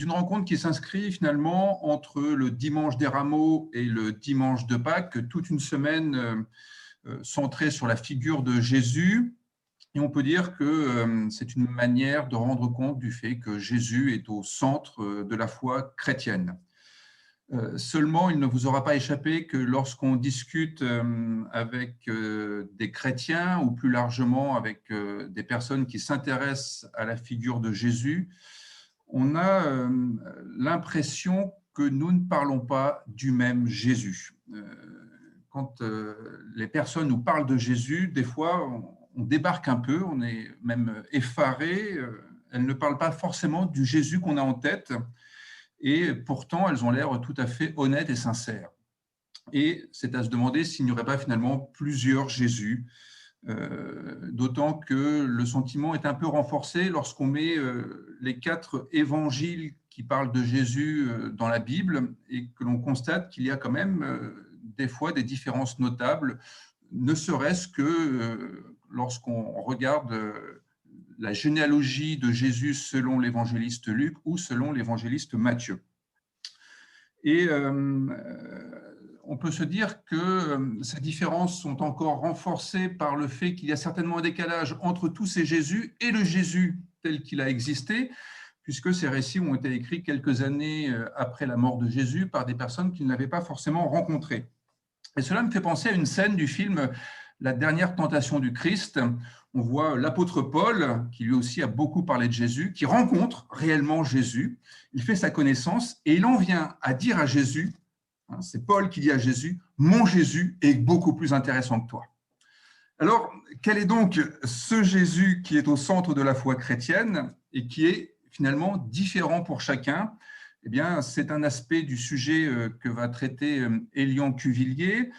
c'est une rencontre qui s'inscrit finalement entre le dimanche des Rameaux et le dimanche de Pâques, toute une semaine centrée sur la figure de Jésus. Et on peut dire que c'est une manière de rendre compte du fait que Jésus est au centre de la foi chrétienne. Seulement, il ne vous aura pas échappé que lorsqu'on discute avec des chrétiens ou plus largement avec des personnes qui s'intéressent à la figure de Jésus, on a l'impression que nous ne parlons pas du même Jésus. Quand les personnes nous parlent de Jésus, des fois, on débarque un peu, on est même effaré. Elles ne parlent pas forcément du Jésus qu'on a en tête. Et pourtant, elles ont l'air tout à fait honnêtes et sincères. Et c'est à se demander s'il n'y aurait pas finalement plusieurs Jésus, d'autant que le sentiment est un peu renforcé lorsqu'on met les 4 évangiles qui parlent de Jésus dans la Bible et que l'on constate qu'il y a quand même des fois des différences notables, ne serait-ce que lorsqu'on regarde la généalogie de Jésus selon l'évangéliste Luc ou selon l'évangéliste Matthieu. Et on peut se dire que ces différences sont encore renforcées par le fait qu'il y a certainement un décalage entre tous ces Jésus et le Jésus tel qu'il a existé, puisque ces récits ont été écrits quelques années après la mort de Jésus par des personnes qu'il n'avait pas forcément rencontrées. Et cela me fait penser à une scène du film La dernière tentation du Christ. On voit l'apôtre Paul, qui lui aussi a beaucoup parlé de Jésus, qui rencontre réellement Jésus. Il fait sa connaissance et il en vient à dire à Jésus, c'est Paul qui dit à Jésus, « Mon Jésus est beaucoup plus intéressant que toi ». Alors, quel est donc ce Jésus qui est au centre de la foi chrétienne et qui est finalement différent pour chacun ? Eh bien, c'est un aspect du sujet que va traiter Elian Cuvillier.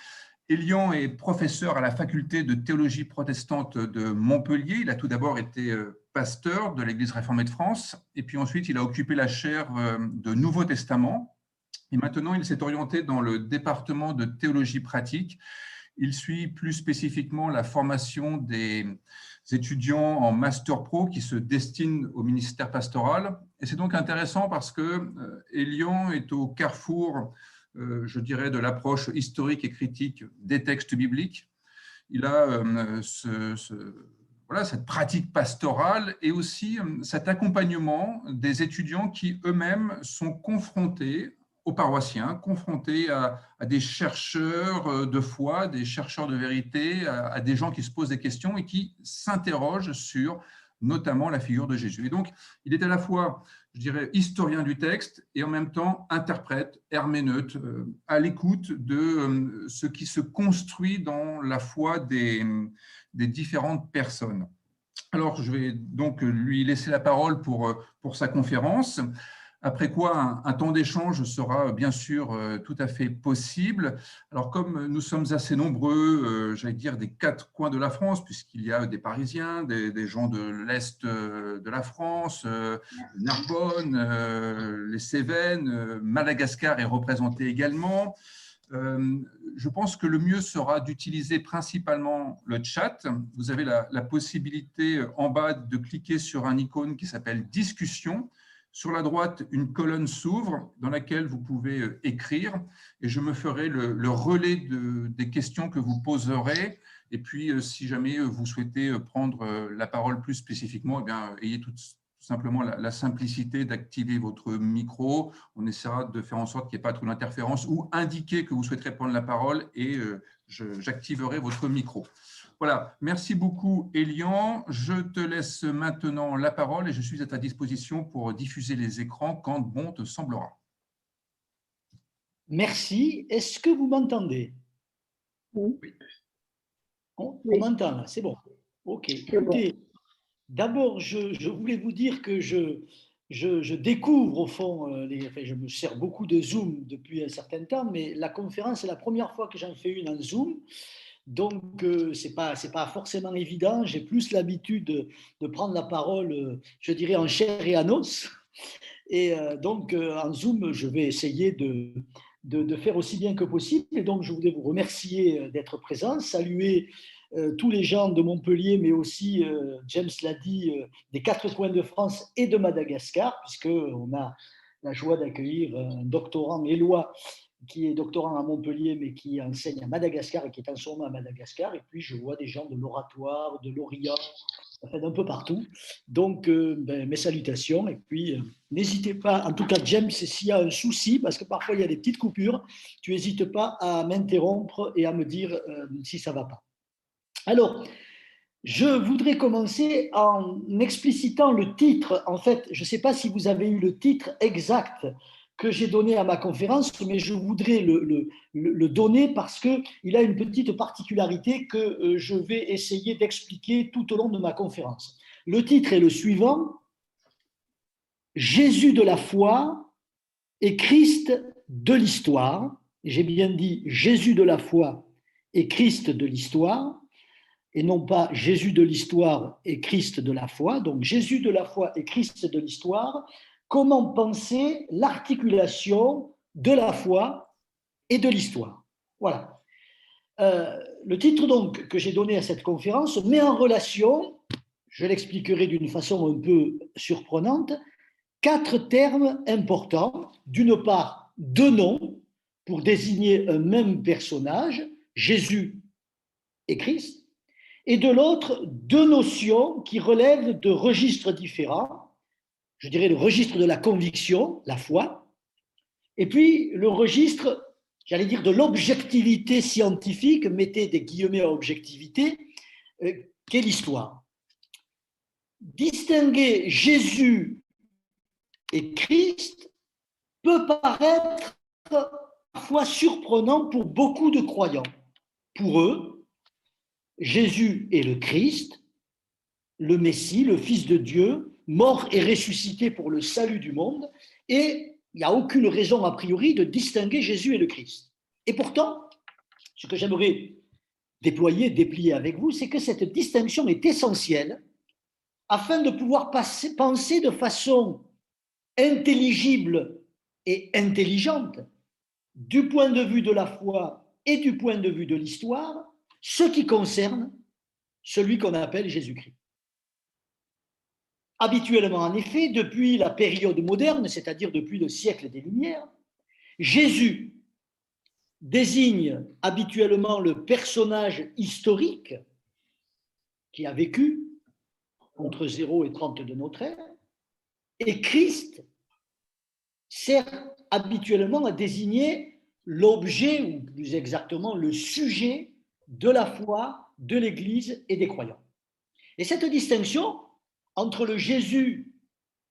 Elian est professeur à la faculté de théologie protestante de Montpellier. Il a tout d'abord été pasteur de l'Église réformée de France, et puis ensuite il a occupé la chaire de Nouveau Testament. Et maintenant, il s'est orienté dans le département de théologie pratique. Il suit plus spécifiquement la formation des étudiants en Master Pro qui se destinent au ministère pastoral. Et c'est donc intéressant parce que Elian est au carrefour, je dirais, de l'approche historique et critique des textes bibliques. Il a cette pratique pastorale et aussi cet accompagnement des étudiants qui eux-mêmes sont confrontés aux paroissiens, confrontés à des chercheurs de foi, des chercheurs de vérité, à des gens qui se posent des questions et qui s'interrogent sur notamment la figure de Jésus. Et donc, il est à la fois, je dirais, historien du texte et en même temps interprète, herméneute, à l'écoute de ce qui se construit dans la foi des différentes personnes. Alors, je vais donc lui laisser la parole pour sa conférence. Après quoi, un temps d'échange sera bien sûr tout à fait possible. Alors, comme nous sommes assez nombreux, j'allais dire des 4 coins de la France, puisqu'il y a des Parisiens, des gens de l'Est de la France, Narbonne, les Cévennes, Madagascar est représenté également. Je pense que le mieux sera d'utiliser principalement le chat. Vous avez la possibilité en bas de cliquer sur un icône qui s'appelle « Discussion ». Sur la droite, une colonne s'ouvre dans laquelle vous pouvez écrire et je me ferai le relais des questions que vous poserez. Et puis, si jamais vous souhaitez prendre la parole plus spécifiquement, eh bien, ayez tout simplement la simplicité d'activer votre micro. On essaiera de faire en sorte qu'il n'y ait pas trop d'interférences ou indiquer que vous souhaiterez prendre la parole et j'activerai votre micro. Voilà, merci beaucoup Elian. Je te laisse maintenant la parole et je suis à ta disposition pour diffuser les écrans quand bon te semblera. Merci. Est-ce que vous m'entendez? Oui. On m'entend là, c'est bon. Ok. Écoutez, d'abord, je voulais vous dire que je découvre au fond, je me sers beaucoup de Zoom depuis un certain temps, mais la conférence, c'est la première fois que j'en fais une en Zoom. Donc, c'est pas forcément évident. J'ai plus l'habitude de prendre la parole, je dirais, en chair et en os. Et donc, en Zoom, je vais essayer de faire aussi bien que possible. Et donc, je voulais vous remercier d'être présent, saluer tous les gens de Montpellier, mais aussi, James l'a dit, des 4 coins de France et de Madagascar, puisqu'on a la joie d'accueillir un doctorant, Éloi, qui est doctorant à Montpellier, mais qui enseigne à Madagascar et qui est en ce moment à Madagascar. Et puis, je vois des gens de l'Oratoire, de l'Orient, enfin, d'un peu partout. Donc, mes salutations. Et puis, n'hésitez pas, en tout cas, James, s'il y a un souci, parce que parfois, il y a des petites coupures, tu n'hésites pas à m'interrompre et à me dire si ça ne va pas. Alors, je voudrais commencer en explicitant le titre. En fait, je ne sais pas si vous avez eu le titre exact que j'ai donné à ma conférence, mais je voudrais le donner parce qu'il a une petite particularité que je vais essayer d'expliquer tout au long de ma conférence. Le titre est le suivant: Jésus de la foi et Christ de l'histoire. J'ai bien dit Jésus de la foi et Christ de l'histoire, et non pas Jésus de l'histoire et Christ de la foi. Donc Jésus de la foi et Christ de l'histoire, comment penser l'articulation de la foi et de l'histoire. Voilà. Le titre donc que j'ai donné à cette conférence met en relation, je l'expliquerai d'une façon un peu surprenante, 4 termes importants. D'une part, 2 noms pour désigner un même personnage, Jésus et Christ, et de l'autre, 2 notions qui relèvent de registres différents. Je dirais le registre de la conviction, la foi, et puis le registre, j'allais dire, de l'objectivité scientifique, mettez des guillemets à objectivité, qu'est l'histoire. Distinguer Jésus et Christ peut paraître parfois surprenant pour beaucoup de croyants. Pour eux, Jésus est le Christ, le Messie, le Fils de Dieu, mort et ressuscité pour le salut du monde, et il n'y a aucune raison a priori de distinguer Jésus et le Christ. Et pourtant, ce que j'aimerais déplier avec vous, c'est que cette distinction est essentielle afin de pouvoir penser de façon intelligible et intelligente, du point de vue de la foi et du point de vue de l'histoire, ce qui concerne celui qu'on appelle Jésus-Christ. Habituellement, en effet, depuis la période moderne, c'est-à-dire depuis le siècle des Lumières, Jésus désigne habituellement le personnage historique qui a vécu entre 0 et 30 de notre ère, et Christ sert habituellement à désigner l'objet, ou plus exactement le sujet de la foi, de l'Église et des croyants. Et cette distinction entre le Jésus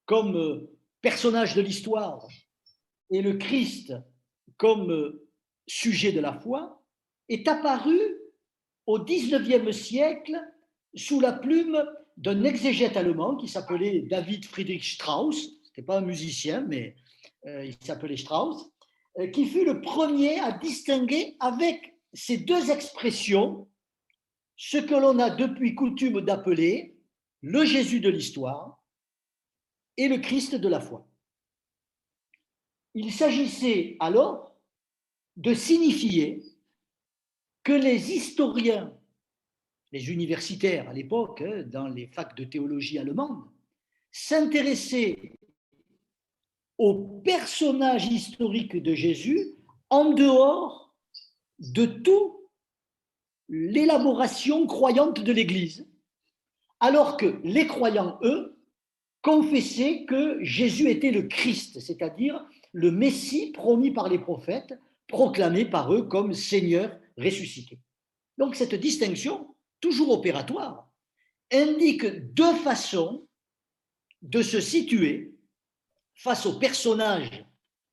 comme personnage de l'histoire et le Christ comme sujet de la foi est apparue au XIXe siècle sous la plume d'un exégète allemand qui s'appelait David Friedrich Strauss. Ce n'était pas un musicien, mais il s'appelait Strauss, qui fut le premier à distinguer avec ces 2 expressions ce que l'on a depuis coutume d'appeler le Jésus de l'histoire et le Christ de la foi. Il s'agissait alors de signifier que les historiens, les universitaires à l'époque, dans les facs de théologie allemandes, s'intéressaient au personnage historique de Jésus en dehors de toute l'élaboration croyante de l'Église, alors que les croyants, eux, confessaient que Jésus était le Christ, c'est-à-dire le Messie promis par les prophètes, proclamé par eux comme Seigneur ressuscité. Donc cette distinction, toujours opératoire, indique 2 façons de se situer face au personnage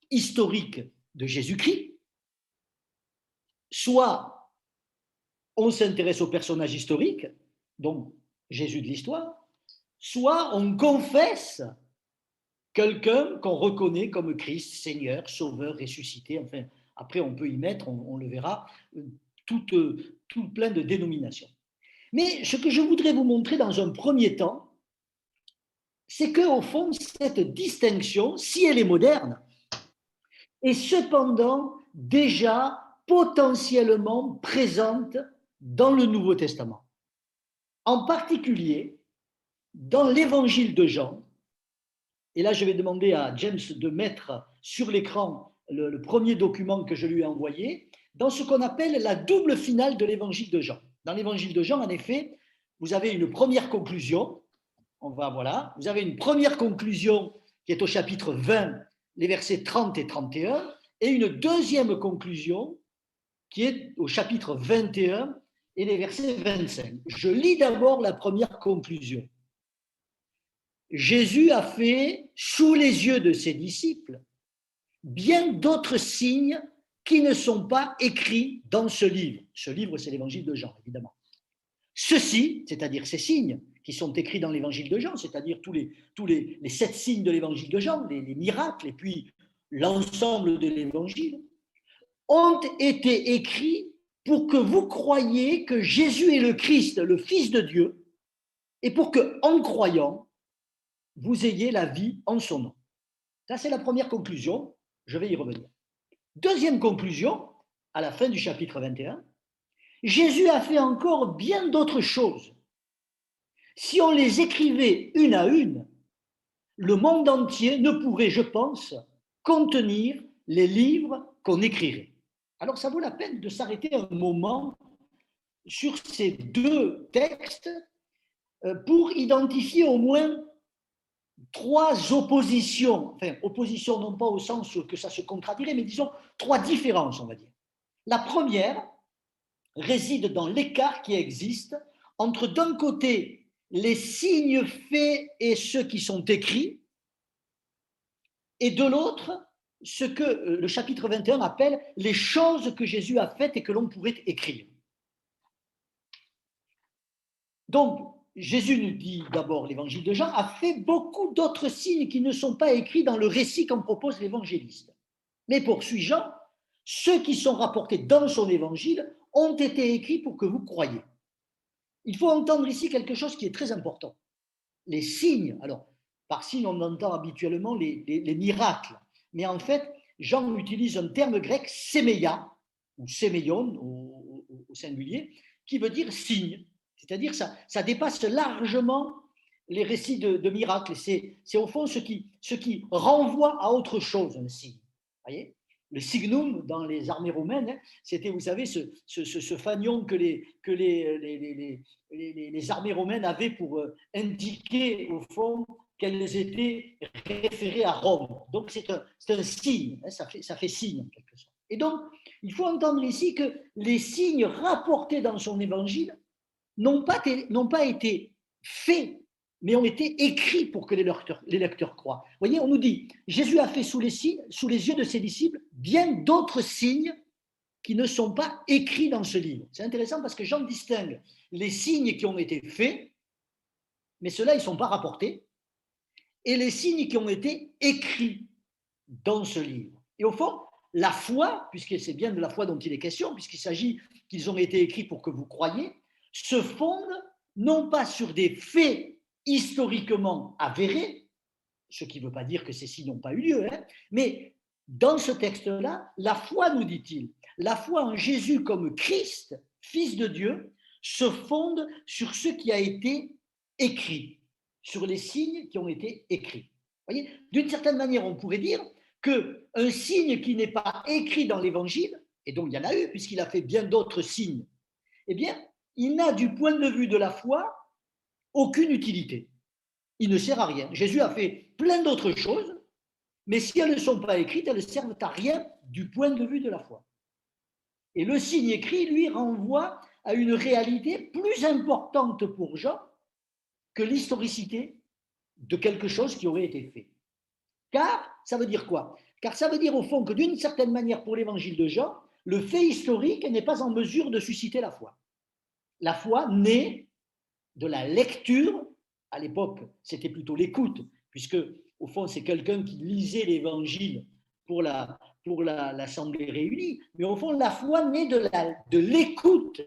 historique de Jésus-Christ. Soit on s'intéresse au personnage historique, donc Jésus de l'histoire, soit on confesse quelqu'un qu'on reconnaît comme Christ, Seigneur, Sauveur, ressuscité. Enfin, après, on peut y mettre, on le verra, tout plein de dénominations. Mais ce que je voudrais vous montrer dans un premier temps, c'est qu'au fond, cette distinction, si elle est moderne, est cependant déjà potentiellement présente dans le Nouveau Testament. En particulier, dans l'Évangile de Jean, Et là, je vais demander à James de mettre sur l'écran le premier document que je lui ai envoyé, dans ce qu'on appelle la double finale de l'évangile de Jean. Dans l'évangile de Jean, en effet, vous avez une première conclusion. Voilà, vous avez une première conclusion qui est au chapitre 20, les versets 30 et 31, et une deuxième conclusion qui est au chapitre 21 et les versets 25. Je lis d'abord la première conclusion. Jésus a fait, sous les yeux de ses disciples, bien d'autres signes qui ne sont pas écrits dans ce livre. Ce livre, c'est l'évangile de Jean, évidemment. Ceux-ci, c'est-à-dire ces signes qui sont écrits dans l'évangile de Jean, c'est-à-dire tous les 7 signes de l'évangile de Jean, les miracles, et puis l'ensemble de l'évangile, ont été écrits pour que vous croyiez que Jésus est le Christ, le Fils de Dieu, et pour que, en croyant, vous ayez la vie en son nom. Ça, c'est la première conclusion. Je vais y revenir. Deuxième conclusion, à la fin du chapitre 21, Jésus a fait encore bien d'autres choses. Si on les écrivait une à une, le monde entier ne pourrait, je pense, contenir les livres qu'on écrirait. Alors, ça vaut la peine de s'arrêter un moment sur ces deux textes pour identifier au moins 3 oppositions, enfin, oppositions non pas au sens que ça se contradirait, mais disons 3 différences, on va dire. La première réside dans l'écart qui existe entre, d'un côté, les signes faits et ceux qui sont écrits, et de l'autre, ce que le chapitre 21 appelle les choses que Jésus a faites et que l'on pourrait écrire. Donc, Jésus nous dit d'abord, l'évangile de Jean a fait beaucoup d'autres signes qui ne sont pas écrits dans le récit qu'en propose l'évangéliste. Mais poursuit Jean, ceux qui sont rapportés dans son évangile ont été écrits pour que vous croyiez. Il faut entendre ici quelque chose qui est très important. Les signes, alors par signe on entend habituellement les miracles, mais en fait Jean utilise un terme grec séméia, ou séméion au singulier, qui veut dire signe. C'est-à-dire ça dépasse largement les récits de miracles. C'est au fond ce qui renvoie à autre chose, un signe. Voyez, le signum dans les armées romaines, c'était, vous savez, ce fanion que les armées romaines avaient pour indiquer, au fond, qu'elles étaient référées à Rome. Donc, c'est un signe, hein, ça fait signe, en quelque sorte. Et donc, il faut entendre ici que les signes rapportés dans son évangile n'ont pas été faits, mais ont été écrits pour que les lecteurs croient. Vous voyez, on nous dit, Jésus a fait sous les yeux de ses disciples bien d'autres signes qui ne sont pas écrits dans ce livre. C'est intéressant parce que Jean distingue les signes qui ont été faits, mais ceux-là, ils ne sont pas rapportés, et les signes qui ont été écrits dans ce livre. Et au fond, la foi, puisque c'est bien de la foi dont il est question, puisqu'il s'agit qu'ils ont été écrits pour que vous croyiez, se fonde non pas sur des faits historiquement avérés, ce qui ne veut pas dire que ces signes n'ont pas eu lieu, hein, mais dans ce texte-là, la foi, nous dit-il, la foi en Jésus comme Christ, Fils de Dieu, se fonde sur ce qui a été écrit, sur les signes qui ont été écrits. Vous voyez, d'une certaine manière, on pourrait dire qu'un signe qui n'est pas écrit dans l'Évangile, et donc il y en a eu, puisqu'il a fait bien d'autres signes, eh bien, il n'a, du point de vue de la foi, aucune utilité. Il ne sert à rien. Jésus a fait plein d'autres choses, mais si elles ne sont pas écrites, elles ne servent à rien du point de vue de la foi. Et le signe écrit, lui, renvoie à une réalité plus importante pour Jean que l'historicité de quelque chose qui aurait été fait. Car, ça veut dire quoi? Car ça veut dire au fond que d'une certaine manière, pour l'évangile de Jean, le fait historique n'est pas en mesure de susciter la foi. La foi naît de la lecture. À l'époque, c'était plutôt l'écoute, puisque au fond, c'est quelqu'un qui lisait l'évangile pour l'assemblée réunie. Mais au fond, la foi naît de l'écoute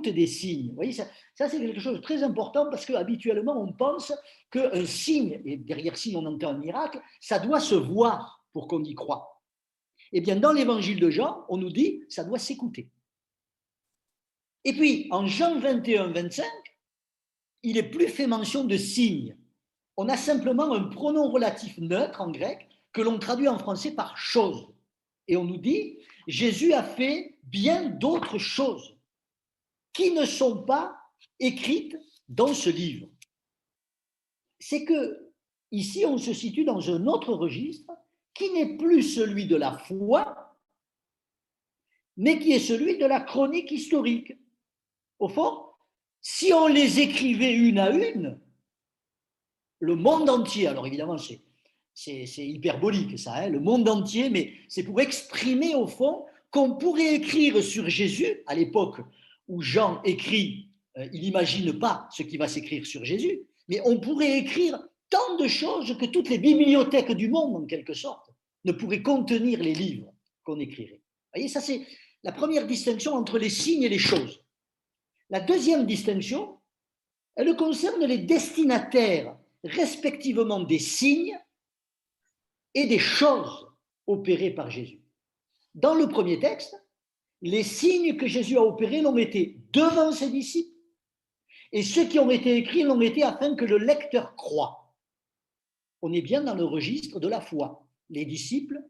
des signes. Vous voyez, ça c'est quelque chose de très important parce qu'habituellement, on pense qu'un signe, et derrière signe, on entend un miracle, ça doit se voir pour qu'on y croit. Eh bien, dans l'évangile de Jean, on nous dit ça doit s'écouter. Et puis, en Jean 21, 25, il n'est plus fait mention de signes, on a simplement un pronom relatif neutre en grec que l'on traduit en français par chose. Et on nous dit, Jésus a fait bien d'autres choses qui ne sont pas écrites dans ce livre. C'est que ici, on se situe dans un autre registre qui n'est plus celui de la foi, mais qui est celui de la chronique historique. Au fond, si on les écrivait une à une, le monde entier, alors évidemment c'est hyperbolique ça, hein, le monde entier, mais c'est pour exprimer au fond qu'on pourrait écrire sur Jésus, à l'époque où Jean écrit, il n'imagine pas ce qui va s'écrire sur Jésus, mais on pourrait écrire tant de choses que toutes les bibliothèques du monde, en quelque sorte, ne pourraient contenir les livres qu'on écrirait. Vous voyez, ça c'est la première distinction entre les signes et les choses. La deuxième distinction, elle concerne les destinataires respectivement des signes et des choses opérées par Jésus. Dans le premier texte, les signes que Jésus a opérés l'ont été devant ses disciples, et ceux qui ont été écrits l'ont été afin que le lecteur croie. On est bien dans le registre de la foi, les disciples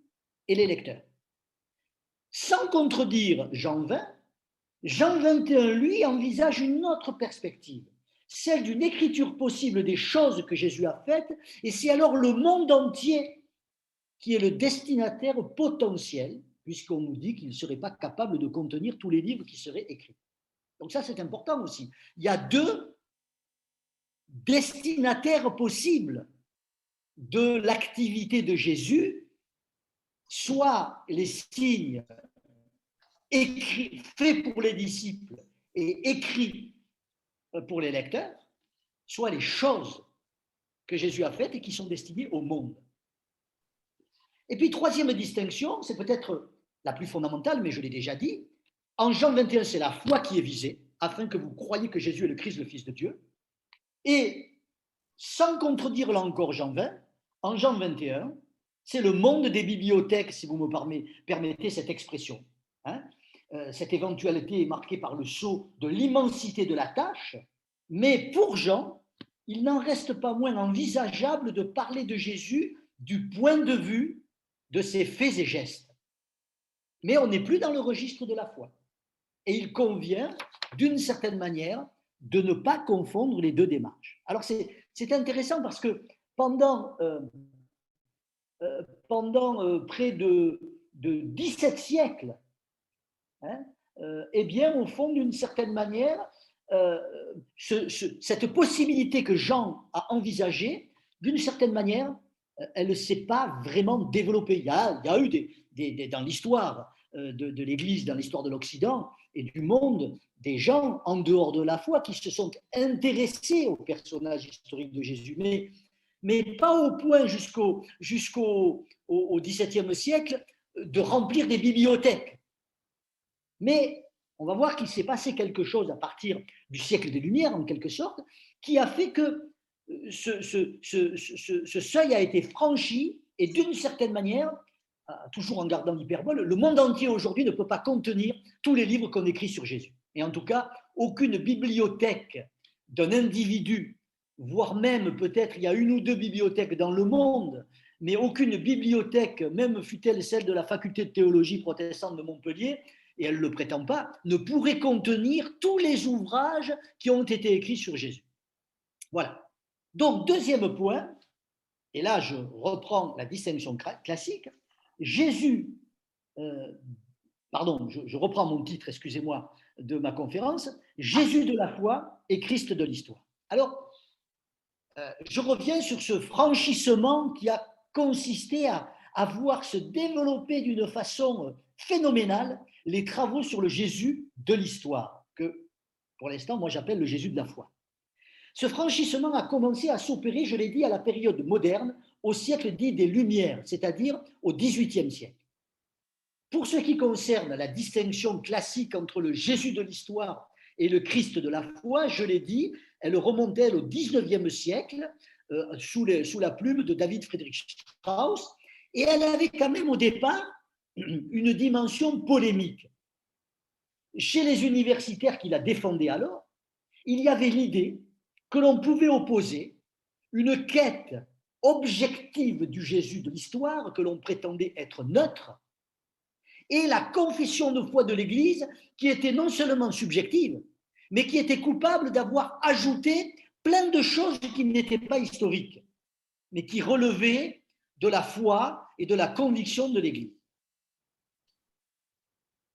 et les lecteurs. Sans contredire Jean 20, Jean 21, lui, envisage une autre perspective, celle d'une écriture possible des choses que Jésus a faites, et c'est alors le monde entier qui est le destinataire potentiel, puisqu'on nous dit qu'il ne serait pas capable de contenir tous les livres qui seraient écrits. Donc ça, c'est important aussi. Il y a deux destinataires possibles de l'activité de Jésus, soit les signes écrits, faits pour les disciples et écrits pour les lecteurs, soit les choses que Jésus a faites et qui sont destinées au monde. Et puis, troisième distinction, c'est peut-être la plus fondamentale, mais je l'ai déjà dit. En Jean 21, c'est la foi qui est visée, afin que vous croyiez que Jésus est le Christ, le Fils de Dieu. Et, sans contredire là encore Jean 20, en Jean 21, c'est le monde des bibliothèques, si vous me permettez cette expression. Hein, cette éventualité est marquée par le sceau de l'immensité de la tâche, mais pour Jean, il n'en reste pas moins envisageable de parler de Jésus du point de vue de ses faits et gestes. Mais on n'est plus dans le registre de la foi. Et il convient, d'une certaine manière, de ne pas confondre les deux démarches. Alors c'est intéressant parce que pendant près de 17 siècles, hein, eh bien, au fond, d'une certaine manière, cette possibilité que Jean a envisagée, d'une certaine manière, elle ne s'est pas vraiment développée. Il y a eu dans l'histoire de l'Église, dans l'histoire de l'Occident et du monde, des gens en dehors de la foi qui se sont intéressés au personnage historique de Jésus, mais pas au point jusqu'au XVIIe siècle de remplir des bibliothèques. Mais on va voir qu'il s'est passé quelque chose à partir du siècle des Lumières, en quelque sorte, qui a fait que ce seuil a été franchi et d'une certaine manière, toujours en gardant l'hyperbole, le monde entier aujourd'hui ne peut pas contenir tous les livres qu'on écrit sur Jésus. Et en tout cas, aucune bibliothèque d'un individu, voire même peut-être il y a une ou deux bibliothèques dans le monde, mais aucune bibliothèque, même fût-elle celle de la faculté de théologie protestante de Montpellier, et elle ne le prétend pas, ne pourrait contenir tous les ouvrages qui ont été écrits sur Jésus. Voilà. Donc, deuxième point, et là je reprends la distinction classique, Jésus, je reprends mon titre, excusez-moi, de ma conférence, Jésus de la foi et Christ de l'histoire. Alors, je reviens sur ce franchissement qui a consisté à voir se développer d'une façon phénoménale les travaux sur le Jésus de l'histoire, que pour l'instant, moi j'appelle le Jésus de la foi. Ce franchissement a commencé à s'opérer, je l'ai dit, à la période moderne, au siècle dit des Lumières, c'est-à-dire au XVIIIe siècle. Pour ce qui concerne la distinction classique entre le Jésus de l'histoire et le Christ de la foi, je l'ai dit, elle remontait au XIXe siècle, sous la plume de David Friedrich Strauss, et elle avait quand même au départ une dimension polémique. Chez les universitaires qui la défendaient alors, il y avait l'idée que l'on pouvait opposer une quête objective du Jésus de l'histoire que l'on prétendait être neutre, et la confession de foi de l'Église qui était non seulement subjective, mais qui était coupable d'avoir ajouté plein de choses qui n'étaient pas historiques, mais qui relevaient de la foi et de la conviction de l'Église.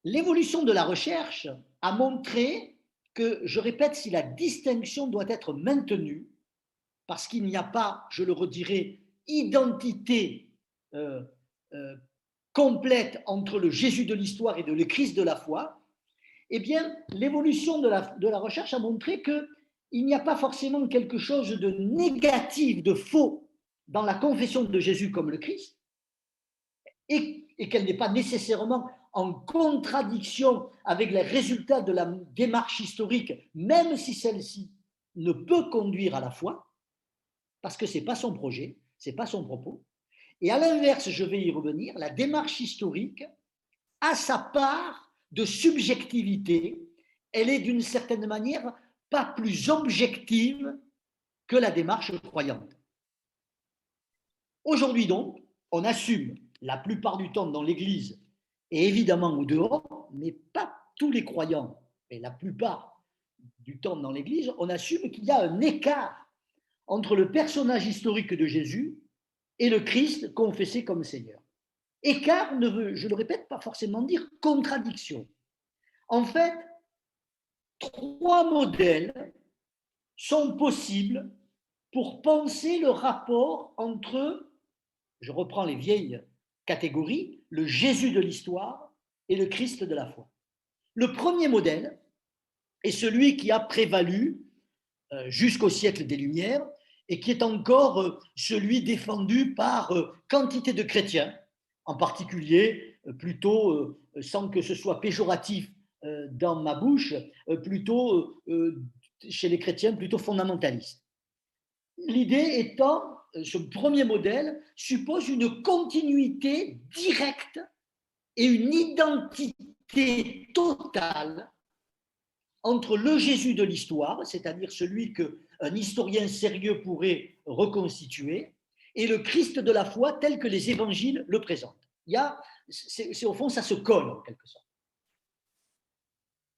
L'évolution de la recherche a montré que, je répète, si la distinction doit être maintenue, parce qu'il n'y a pas, je le redirai, identité complète entre le Jésus de l'histoire et le Christ de la foi, eh bien, l'évolution de la recherche a montré qu'il n'y a pas forcément quelque chose de négatif, de faux dans la confession de Jésus comme le Christ, et qu'elle n'est pas nécessairement en contradiction avec les résultats de la démarche historique, même si celle-ci ne peut conduire à la foi, parce que ce n'est pas son projet, ce n'est pas son propos. Et à l'inverse, je vais y revenir, la démarche historique a sa part de subjectivité, elle est d'une certaine manière pas plus objective que la démarche croyante. Aujourd'hui donc, on assume la plupart du temps dans l'Église et évidemment au dehors, mais pas tous les croyants, mais la plupart du temps dans l'Église, on assume qu'il y a un écart entre le personnage historique de Jésus et le Christ confessé comme Seigneur. Écart ne veut, je le répète, pas forcément dire contradiction. En fait, 3 modèles sont possibles pour penser le rapport entre, je reprends les vieilles catégories, le Jésus de l'histoire et le Christ de la foi. Le premier modèle est celui qui a prévalu jusqu'au siècle des Lumières et qui est encore celui défendu par quantité de chrétiens, en particulier plutôt, sans que ce soit péjoratif dans ma bouche, plutôt chez les chrétiens plutôt fondamentalistes. L'idée étant, ce premier modèle suppose une continuité directe et une identité totale entre le Jésus de l'histoire, c'est-à-dire celui qu'un historien sérieux pourrait reconstituer, et le Christ de la foi tel que les évangiles le présentent. C'est au fond, ça se colle en quelque sorte.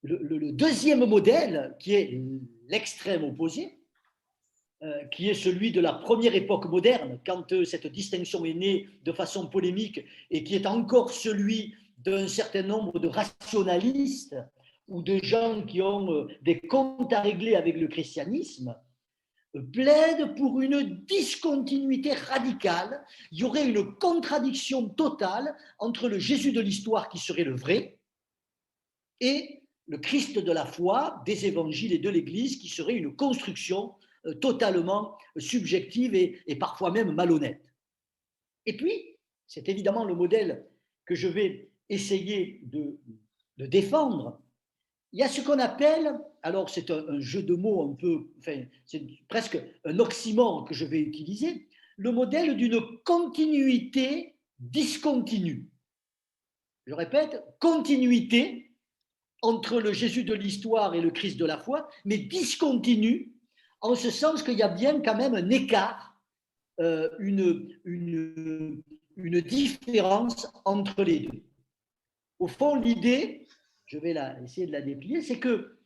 Le deuxième modèle, qui est l'extrême opposé, qui est celui de la première époque moderne, quand cette distinction est née de façon polémique, et qui est encore celui d'un certain nombre de rationalistes ou de gens qui ont des comptes à régler avec le christianisme, plaide pour une discontinuité radicale. Il y aurait une contradiction totale entre le Jésus de l'histoire qui serait le vrai et le Christ de la foi, des évangiles et de l'Église qui serait une construction totalement subjective et parfois même malhonnête. Et puis, c'est évidemment le modèle que je vais essayer de défendre. Il y a ce qu'on appelle, alors c'est un jeu de mots un peu, enfin, c'est presque un oxymore que je vais utiliser, le modèle d'une continuité discontinue. Je répète, continuité entre le Jésus de l'histoire et le Christ de la foi, mais discontinue en ce sens qu'il y a bien quand même un écart, une différence entre les deux. Au fond, l'idée, je vais essayer de la déplier, c'est que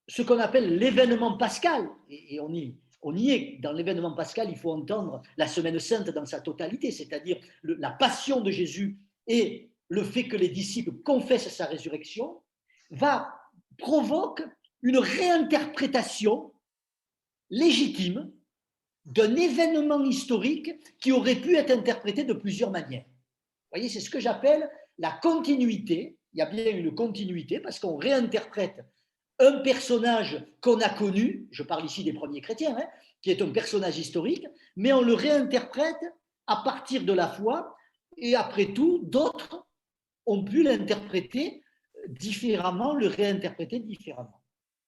ce qu'on appelle l'événement pascal, et on y est, dans l'événement pascal, il faut entendre la Semaine Sainte dans sa totalité, c'est-à-dire la passion de Jésus et le fait que les disciples confessent sa résurrection, provoque une réinterprétation légitime d'un événement historique qui aurait pu être interprété de plusieurs manières. Vous voyez, c'est ce que j'appelle la continuité. Il y a bien une continuité parce qu'on réinterprète un personnage qu'on a connu, je parle ici des premiers chrétiens, qui est un personnage historique, mais on le réinterprète à partir de la foi, et après tout, d'autres ont pu l'interpréter différemment, le réinterpréter différemment.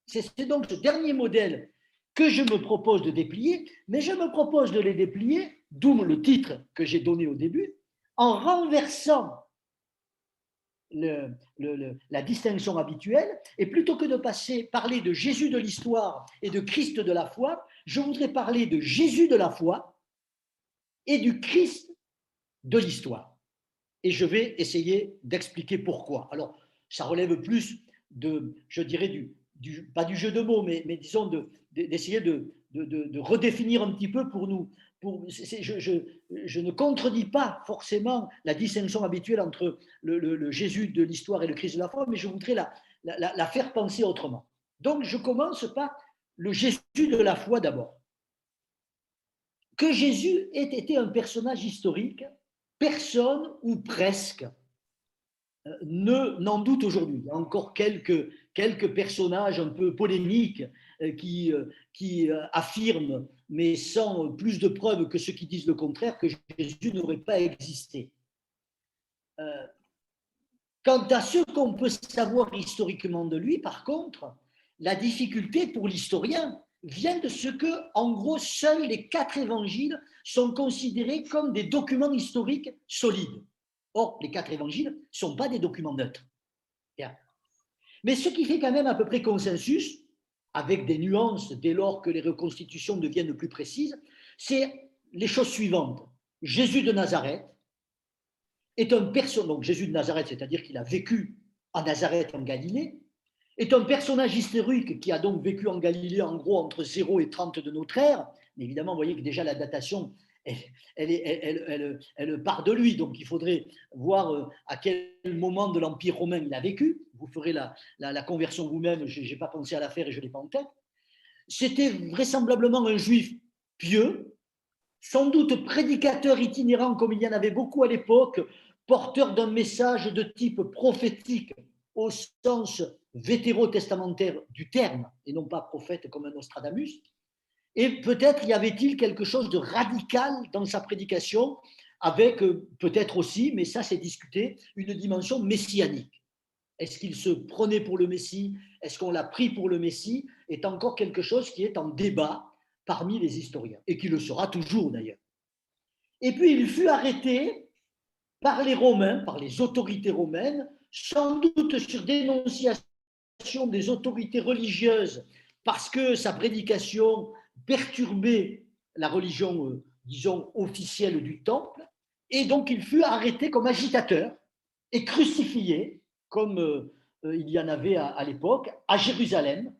C'est donc ce dernier modèle que je me propose de déplier, mais je me propose de les déplier, d'où le titre que j'ai donné au début, en renversant la distinction habituelle, et plutôt que de parler de Jésus de l'histoire et de Christ de la foi, je voudrais parler de Jésus de la foi et du Christ de l'histoire. Et je vais essayer d'expliquer pourquoi. Alors, ça relève plus je dirais, pas du jeu de mots, mais disons d'essayer de redéfinir un petit peu pour nous. Je ne contredis pas forcément la distinction habituelle entre le Jésus de l'histoire et le Christ de la foi, mais je voudrais la faire penser autrement. Donc, je commence par le Jésus de la foi d'abord. Que Jésus ait été un personnage historique, personne ou presque n'en doute aujourd'hui. Il y a encore quelques personnages un peu polémiques qui affirment, mais sans plus de preuves que ceux qui disent le contraire, que Jésus n'aurait pas existé. Quant à ce qu'on peut savoir historiquement de lui, par contre, la difficulté pour l'historien vient de ce que, en gros, seuls les 4 évangiles sont considérés comme des documents historiques solides. Or, les 4 évangiles ne sont pas des documents neutres. Mais ce qui fait quand même à peu près consensus, avec des nuances dès lors que les reconstitutions deviennent plus précises, c'est les choses suivantes. Jésus de Nazareth est un personnage, donc Jésus de Nazareth, c'est-à-dire qu'il a vécu à Nazareth en Galilée, est un personnage historique qui a donc vécu en Galilée en gros entre 0 et 30 de notre ère. Mais évidemment, vous voyez que déjà la datation, elle part de lui. Donc il faudrait voir à quel moment de l'Empire romain il a vécu. Vous ferez la conversion vous-même, je n'ai pas pensé à la faire et je ne l'ai pas en tête. C'était vraisemblablement un juif pieux, sans doute prédicateur itinérant comme il y en avait beaucoup à l'époque, porteur d'un message de type prophétique au sens vétérotestamentaire du terme, et non pas prophète comme un Nostradamus. Et peut-être y avait-il quelque chose de radical dans sa prédication, avec peut-être aussi, mais ça c'est discuté, une dimension messianique. Est-ce qu'il se prenait pour le Messie? Est-ce qu'on l'a pris pour le Messie? Est encore quelque chose qui est en débat parmi les historiens, et qui le sera toujours d'ailleurs. Et puis il fut arrêté par les Romains, par les autorités romaines, sans doute sur dénonciation des autorités religieuses, parce que sa prédication perturbait la religion, disons, officielle du temple, et donc il fut arrêté comme agitateur et crucifié, comme il y en avait à l'époque, à Jérusalem,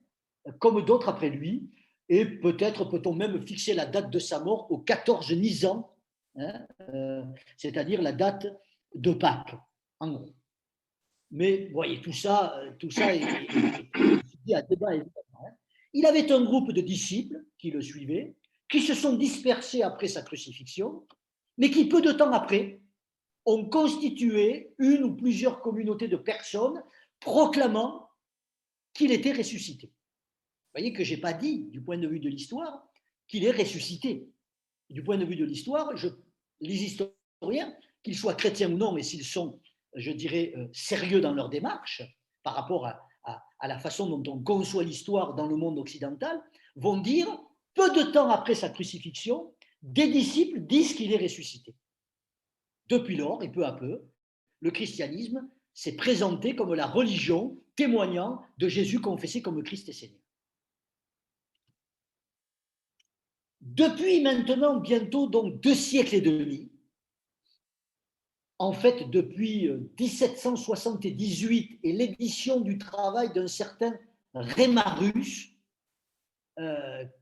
comme d'autres après lui, et peut-être peut-on même fixer la date de sa mort au 14 Nisan, hein, c'est-à-dire la date de Pâques, en gros. Mais vous voyez, tout ça est à débat, évidemment. Il avait un groupe de disciples qui le suivaient, qui se sont dispersés après sa crucifixion, mais qui, peu de temps après, ont constitué une ou plusieurs communautés de personnes proclamant qu'il était ressuscité. Vous voyez que je n'ai pas dit, du point de vue de l'histoire, qu'il est ressuscité. Du point de vue de l'histoire, les historiens, qu'ils soient chrétiens ou non, mais s'ils sont, je dirais, sérieux dans leur démarche, par rapport à la façon dont on conçoit l'histoire dans le monde occidental, vont dire, peu de temps après sa crucifixion, des disciples disent qu'il est ressuscité. Depuis lors, et peu à peu, le christianisme s'est présenté comme la religion témoignant de Jésus confessé comme Christ et Seigneur. Depuis maintenant bientôt donc 2 siècles et demi, en fait depuis 1778 et l'édition du travail d'un certain Rémarus,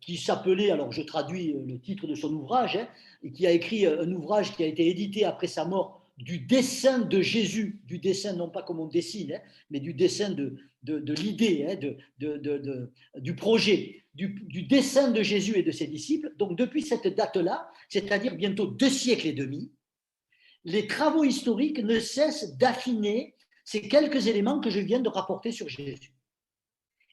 qui s'appelait, alors je traduis le titre de son ouvrage, et qui a écrit un ouvrage qui a été édité après sa mort, du dessin de Jésus, du dessin non pas comme on dessine, mais du dessin de l'idée, du projet, du dessin de Jésus et de ses disciples. Donc depuis cette date-là, c'est-à-dire bientôt 2 siècles et demi, les travaux historiques ne cessent d'affiner ces quelques éléments que je viens de rapporter sur Jésus.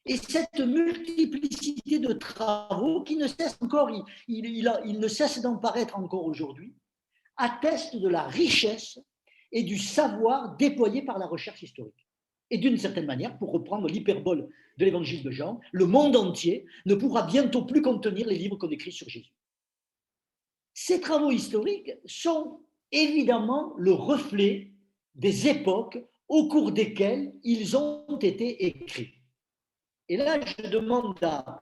Et cette multiplicité de travaux qui ne cesse encore, il ne cesse d'en paraître encore aujourd'hui, atteste de la richesse et du savoir déployé par la recherche historique. Et d'une certaine manière, pour reprendre l'hyperbole de l'évangile de Jean, le monde entier ne pourra bientôt plus contenir les livres qu'on écrit sur Jésus. Ces travaux historiques sont évidemment le reflet des époques au cours desquels ils ont été écrits. Et là, je demande à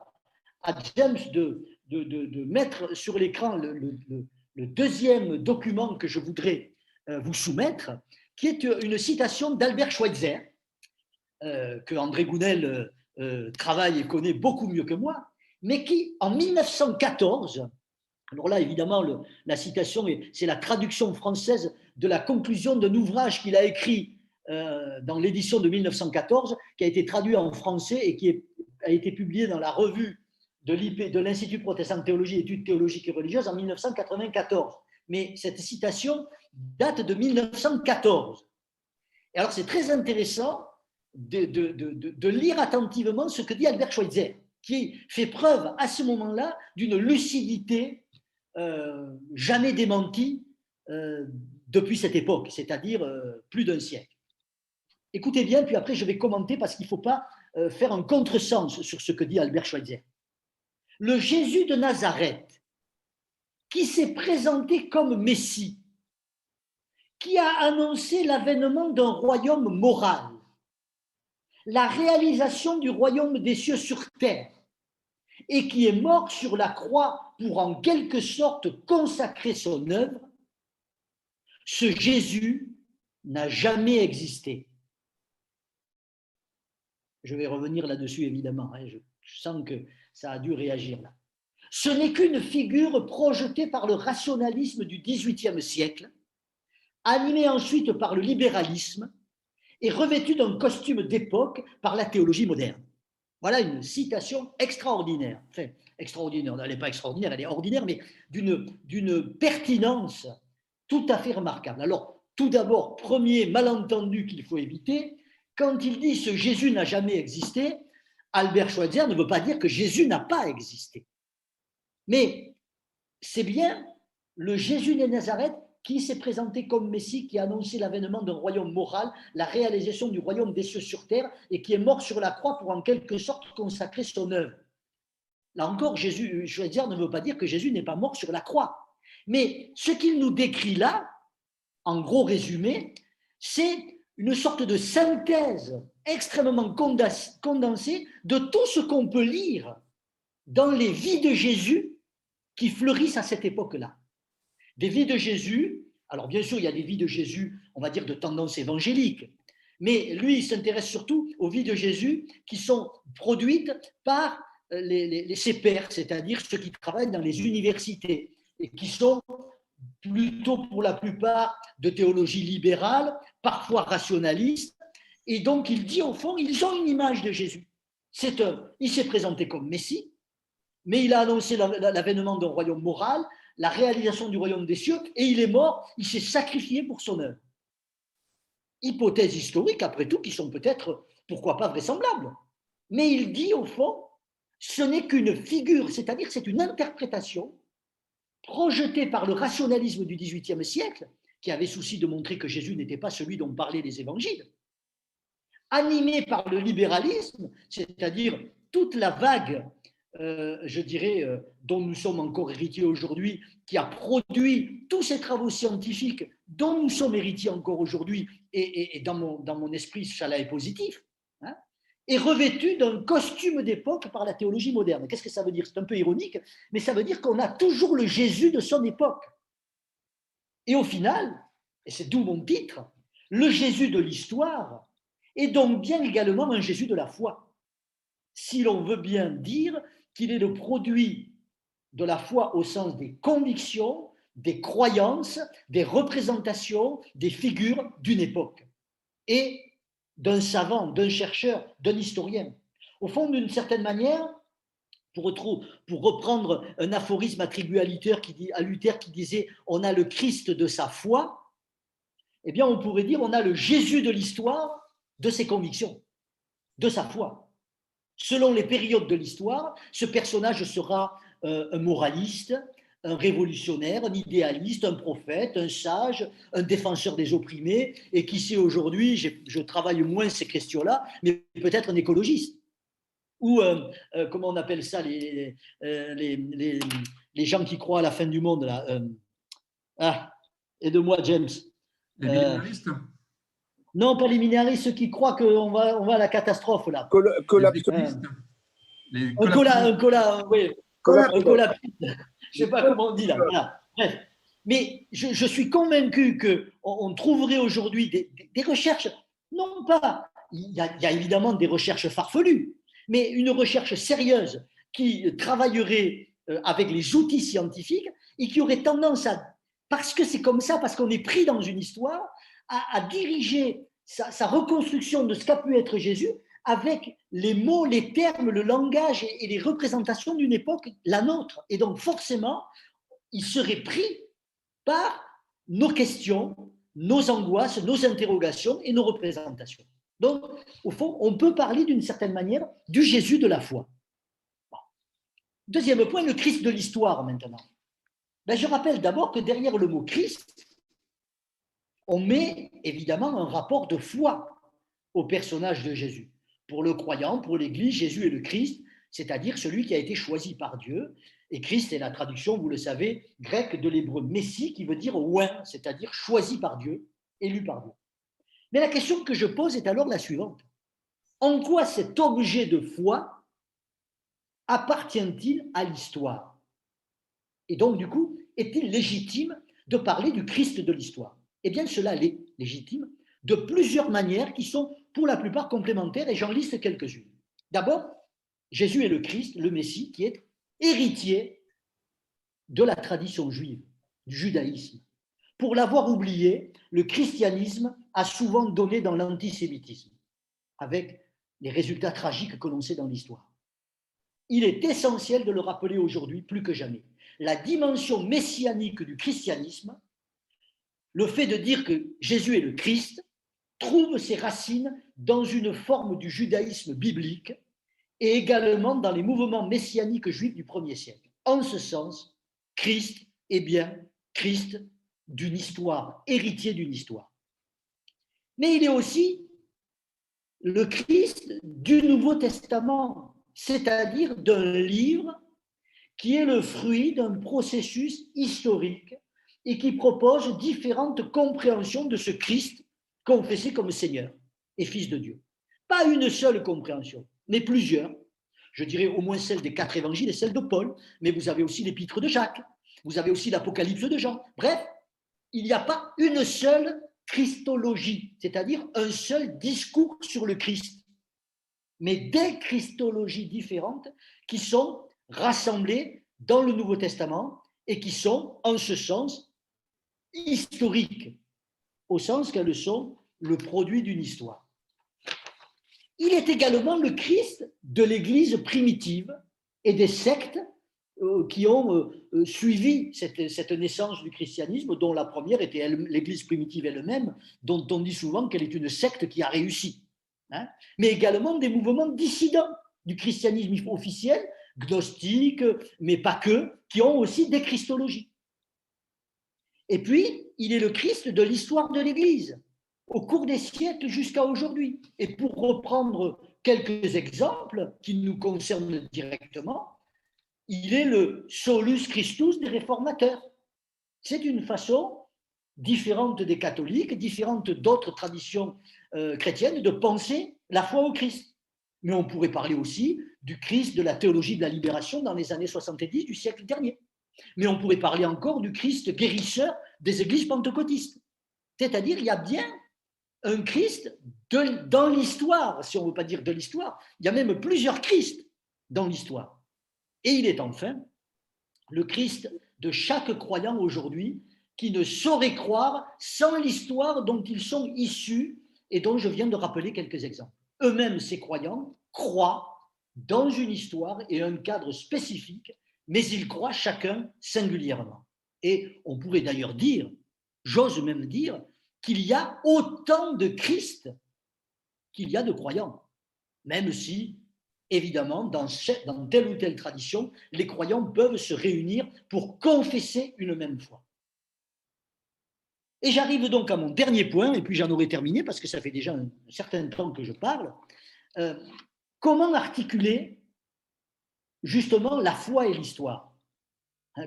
James de mettre sur l'écran le deuxième document que je voudrais vous soumettre, qui est une citation d'Albert Schweitzer, que André Gounel travaille et connaît beaucoup mieux que moi, mais qui, en 1914, alors là, évidemment, la citation, c'est la traduction française de la conclusion d'un ouvrage qu'il a écrit dans l'édition de 1914, qui a été traduit en français et qui a été publié dans la revue de l'Institut protestant de théologie, études théologiques et religieuses en 1994. Mais cette citation date de 1914. Et alors, c'est très intéressant de lire attentivement ce que dit Albert Schweitzer, qui fait preuve à ce moment-là d'une lucidité jamais démentie depuis cette époque, c'est-à-dire plus d'un siècle. Écoutez bien, puis après je vais commenter parce qu'il ne faut pas faire un contresens sur ce que dit Albert Schweitzer. Le Jésus de Nazareth, qui s'est présenté comme Messie, qui a annoncé l'avènement d'un royaume moral, la réalisation du royaume des cieux sur terre, et qui est mort sur la croix pour en quelque sorte consacrer son œuvre, ce Jésus n'a jamais existé. Je vais revenir là-dessus évidemment, hein, je sens que ça a dû réagir là. Ce n'est qu'une figure projetée par le rationalisme du XVIIIe siècle, animée ensuite par le libéralisme et revêtue d'un costume d'époque par la théologie moderne. Voilà une citation extraordinaire. Enfin, extraordinaire, elle n'est pas extraordinaire, elle est ordinaire, mais d'une pertinence tout à fait remarquable. Alors, tout d'abord, premier malentendu qu'il faut éviter, quand il dit « ce Jésus n'a jamais existé », Albert Schweitzer ne veut pas dire que Jésus n'a pas existé. Mais c'est bien le Jésus de Nazareth qui s'est présenté comme Messie, qui a annoncé l'avènement d'un royaume moral, la réalisation du royaume des cieux sur terre, et qui est mort sur la croix pour en quelque sorte consacrer son œuvre. Là encore, Schweitzer ne veut pas dire que Jésus n'est pas mort sur la croix. Mais ce qu'il nous décrit là, en gros résumé, c'est une sorte de synthèse extrêmement condensée de tout ce qu'on peut lire dans les vies de Jésus qui fleurissent à cette époque-là. Des vies de Jésus, alors bien sûr, il y a des vies de Jésus, on va dire de tendance évangélique, mais lui, il s'intéresse surtout aux vies de Jésus qui sont produites par ses pairs, c'est-à-dire ceux qui travaillent dans les universités et qui sont plutôt pour la plupart de théologie libérale, parfois rationaliste, et donc il dit au fond, ils ont une image de Jésus. Il s'est présenté comme Messie, mais il a annoncé l'avènement d'un royaume moral, la réalisation du royaume des cieux, et il est mort, il s'est sacrifié pour son œuvre. Hypothèses historiques, après tout, qui sont peut-être, pourquoi pas, vraisemblables. Mais il dit, au fond, ce n'est qu'une figure, c'est-à-dire c'est une interprétation projetée par le rationalisme du XVIIIe siècle, qui avait souci de montrer que Jésus n'était pas celui dont parlaient les évangiles, animée par le libéralisme, c'est-à-dire toute la vague je dirais, dont nous sommes encore héritiers aujourd'hui, qui a produit tous ces travaux scientifiques dont nous sommes héritiers encore aujourd'hui, et dans mon esprit, cela est positif, hein, est revêtu d'un costume d'époque par la théologie moderne. Qu'est-ce que ça veut dire? C'est un peu ironique, mais ça veut dire qu'on a toujours le Jésus de son époque. Et au final, et c'est d'où mon titre, le Jésus de l'histoire est donc bien également un Jésus de la foi. Si l'on veut bien dire qu'il est le produit de la foi au sens des convictions, des croyances, des représentations, des figures d'une époque et d'un savant, d'un chercheur, d'un historien. Au fond, d'une certaine manière, pour reprendre un aphorisme attribué à Luther qui disait « on a le Christ de sa foi », eh bien on pourrait dire « on a le Jésus de l'histoire de ses convictions, de sa foi ». Selon les périodes de l'histoire, ce personnage sera un moraliste, un révolutionnaire, un idéaliste, un prophète, un sage, un défenseur des opprimés, et qui sait aujourd'hui, je travaille moins ces questions-là, mais peut-être un écologiste. Ou, comment on appelle ça, les gens qui croient à la fin du monde, là. Aide-moi, James. Les minimalistes. Non, pas les minaris, ceux qui croient qu'on va, on va à la catastrophe, là. Les Collapsologie. économistes, les Oui, un collapse. Je ne sais pas comment on dit là. Voilà. Bref. Mais je suis convaincu qu'on trouverait aujourd'hui des recherches, non pas, il y a évidemment des recherches farfelues, mais une recherche sérieuse qui travaillerait avec les outils scientifiques et qui aurait tendance à, parce que c'est comme ça, parce qu'on est pris dans une histoire, à diriger sa reconstruction de ce qu'a pu être Jésus avec les mots, les termes, le langage et les représentations d'une époque, la nôtre. Et donc forcément, il serait pris par nos questions, nos angoisses, nos interrogations et nos représentations. Donc, au fond, on peut parler d'une certaine manière du Jésus de la foi. Bon. Deuxième point, le Christ de l'histoire maintenant. Ben, je rappelle d'abord que derrière le mot Christ, on met évidemment un rapport de foi au personnage de Jésus. Pour le croyant, pour l'Église, Jésus est le Christ, c'est-à-dire celui qui a été choisi par Dieu. Et Christ est la traduction, vous le savez, grecque de l'hébreu Messie, qui veut dire oint, c'est-à-dire choisi par Dieu, élu par Dieu. Mais la question que je pose est alors la suivante. En quoi cet objet de foi appartient-il à l'histoire? Et donc, du coup, est-il légitime de parler du Christ de l'histoire? Eh bien, cela est légitime de plusieurs manières qui sont pour la plupart complémentaires, et j'en liste quelques-unes. D'abord, Jésus est le Christ, le Messie, qui est héritier de la tradition juive, du judaïsme. Pour l'avoir oublié, le christianisme a souvent donné dans l'antisémitisme, avec les résultats tragiques que l'on sait dans l'histoire. Il est essentiel de le rappeler aujourd'hui plus que jamais. La dimension messianique du christianisme, le fait de dire que Jésus est le Christ, trouve ses racines dans une forme du judaïsme biblique et également dans les mouvements messianiques juifs du 1er siècle. En ce sens, Christ est bien Christ d'une histoire, héritier d'une histoire. Mais il est aussi le Christ du Nouveau Testament, c'est-à-dire d'un livre qui est le fruit d'un processus historique et qui propose différentes compréhensions de ce Christ confessé comme Seigneur et Fils de Dieu. Pas une seule compréhension, mais plusieurs. Je dirais au moins celle des 4 évangiles et celle de Paul, mais vous avez aussi l'épître de Jacques, vous avez aussi l'Apocalypse de Jean. Bref, il n'y a pas une seule christologie, c'est-à-dire un seul discours sur le Christ, mais des christologies différentes qui sont rassemblées dans le Nouveau Testament et qui sont, en ce sens, historiques, au sens qu'elles sont le produit d'une histoire. Il est également le Christ de l'Église primitive et des sectes qui ont suivi cette naissance du christianisme, dont la première était l'Église primitive elle-même, dont on dit souvent qu'elle est une secte qui a réussi. Hein, mais également des mouvements dissidents du christianisme officiel, gnostiques, mais pas que, qui ont aussi des christologies. Et puis, il est le Christ de l'histoire de l'Église, au cours des siècles jusqu'à aujourd'hui. Et pour reprendre quelques exemples qui nous concernent directement, il est le solus Christus des réformateurs. C'est une façon différente des catholiques, différente d'autres traditions chrétiennes, de penser la foi au Christ. Mais on pourrait parler aussi du Christ de la théologie de la libération dans les années 70 du siècle dernier. Mais on pourrait parler encore du Christ guérisseur des églises pentecôtistes. C'est-à-dire, il y a bien un Christ dans l'histoire, si on ne veut pas dire de l'histoire, il y a même plusieurs Christs dans l'histoire. Et il est enfin le Christ de chaque croyant aujourd'hui qui ne saurait croire sans l'histoire dont ils sont issus et dont je viens de rappeler quelques exemples. Eux-mêmes, ces croyants, croient dans une histoire et un cadre spécifique, mais ils croient chacun singulièrement. Et on pourrait d'ailleurs dire, j'ose même dire, qu'il y a autant de Christ qu'il y a de croyants, même si, évidemment, dans telle ou telle tradition, les croyants peuvent se réunir pour confesser une même foi. Et j'arrive donc à mon dernier point, et puis j'en aurai terminé parce que ça fait déjà un certain temps que je parle. Comment articuler justement la foi et l'histoire?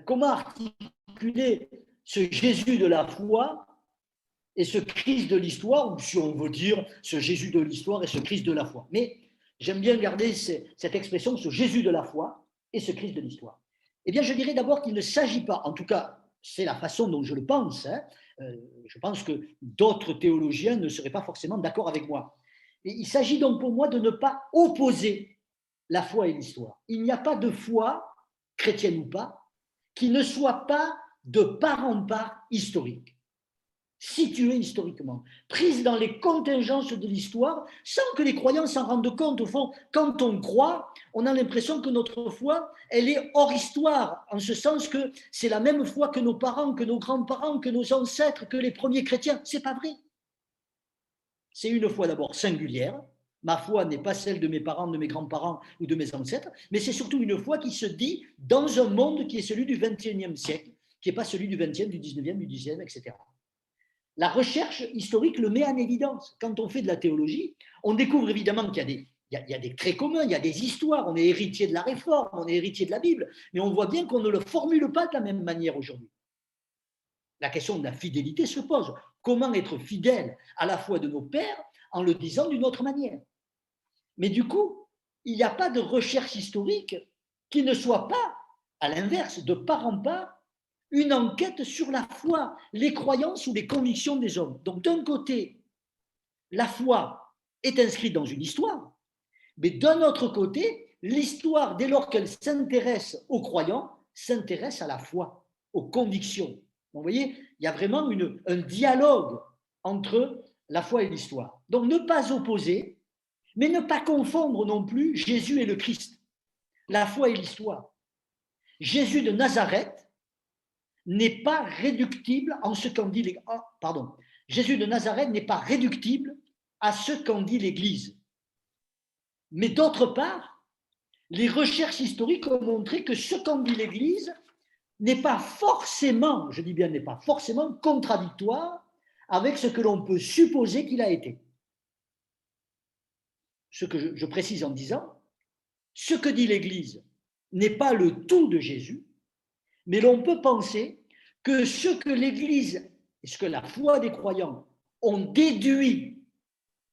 Comment articuler ce Jésus de la foi et ce Christ de l'histoire, ou si on veut dire ce Jésus de l'histoire et ce Christ de la foi. Mais j'aime bien garder cette expression, ce Jésus de la foi et ce Christ de l'histoire. Eh bien, je dirais d'abord qu'il ne s'agit pas, en tout cas, c'est la façon dont je le pense, hein, je pense que d'autres théologiens ne seraient pas forcément d'accord avec moi. Et il s'agit donc pour moi de ne pas opposer la foi et l'histoire. Il n'y a pas de foi, chrétienne ou pas, qui ne soit pas de part en part historique, située historiquement, prise dans les contingences de l'histoire, sans que les croyants s'en rendent compte. Au fond, quand on croit, on a l'impression que notre foi, elle est hors histoire, en ce sens que c'est la même foi que nos parents, que nos grands-parents, que nos ancêtres, que les premiers chrétiens. C'est pas vrai. C'est une foi d'abord singulière. Ma foi n'est pas celle de mes parents, de mes grands-parents ou de mes ancêtres, mais c'est surtout une foi qui se dit dans un monde qui est celui du XXIe siècle, qui n'est pas celui du XXe, du XIXe, du Xe, etc. La recherche historique le met en évidence. Quand on fait de la théologie, on découvre évidemment qu'il y a des traits communs, il y a des histoires, on est héritier de la Réforme, on est héritier de la Bible, mais on voit bien qu'on ne le formule pas de la même manière aujourd'hui. La question de la fidélité se pose. Comment être fidèle à la foi de nos pères en le disant d'une autre manière? Mais du coup, il n'y a pas de recherche historique qui ne soit pas, à l'inverse, de part en part, une enquête sur la foi, les croyances ou les convictions des hommes. Donc d'un côté, la foi est inscrite dans une histoire, mais d'un autre côté, l'histoire, dès lors qu'elle s'intéresse aux croyants, s'intéresse à la foi, aux convictions. Donc, vous voyez, il y a vraiment un dialogue entre la foi et l'histoire. Donc ne pas opposer, mais ne pas confondre non plus Jésus et le Christ, la foi et l'histoire. Jésus de Nazareth n'est pas réductible en ce qu'en dit les... Jésus de Nazareth n'est pas réductible à ce qu'en dit l'Église. Mais d'autre part, les recherches historiques ont montré que ce qu'en dit l'Église n'est pas forcément, je dis bien n'est pas forcément contradictoire avec ce que l'on peut supposer qu'il a été. Ce que je précise en disant, ce que dit l'Église n'est pas le tout de Jésus, mais l'on peut penser que ce que l'Église et ce que la foi des croyants ont déduit